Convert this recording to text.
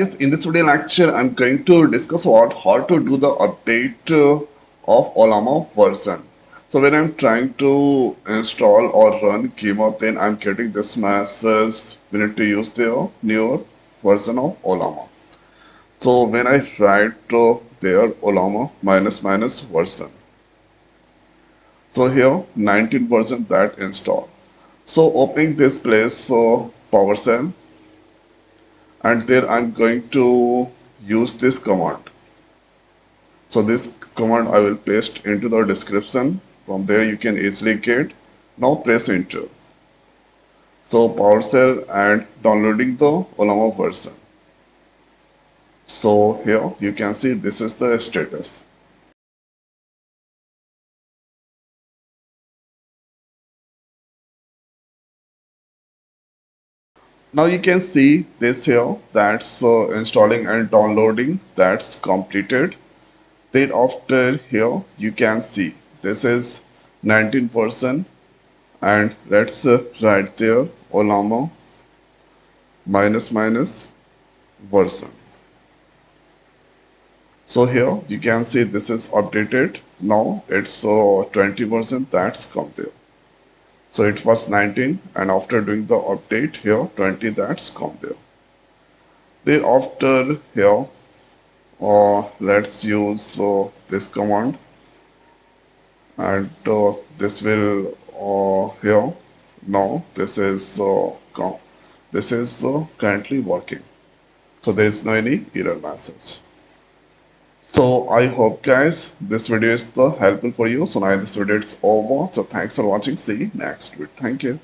Yes, in this video lecture, I'm going to discuss about how to do the update of Ollama version. So when I'm trying to install or run Kima, then I'm getting this message. We need to use the newer version of Ollama. So when I write there Ollama minus minus version. So here 19 version that install. So opening this place, so PowerShell, and there I'm going to use this command. So this command I will paste into the description. From there you can easily get. Now press enter. So PowerShell and downloading the Ollama version. So here you can see this is the status. Now you can see this here, that's installing and downloading, that's completed. Then after here you can see this is 19%, and let's write there Ollama minus minus version. So here you can see this is updated. Now it's 20% that's come there. So it was 19, and after doing the update here 20 that's come there. Then after here let's use this command, and this will here. Now this is currently working. So there is no any error message. So I hope guys this video is helpful for you. So now this video is over. So thanks for watching. See you next video. Thank you.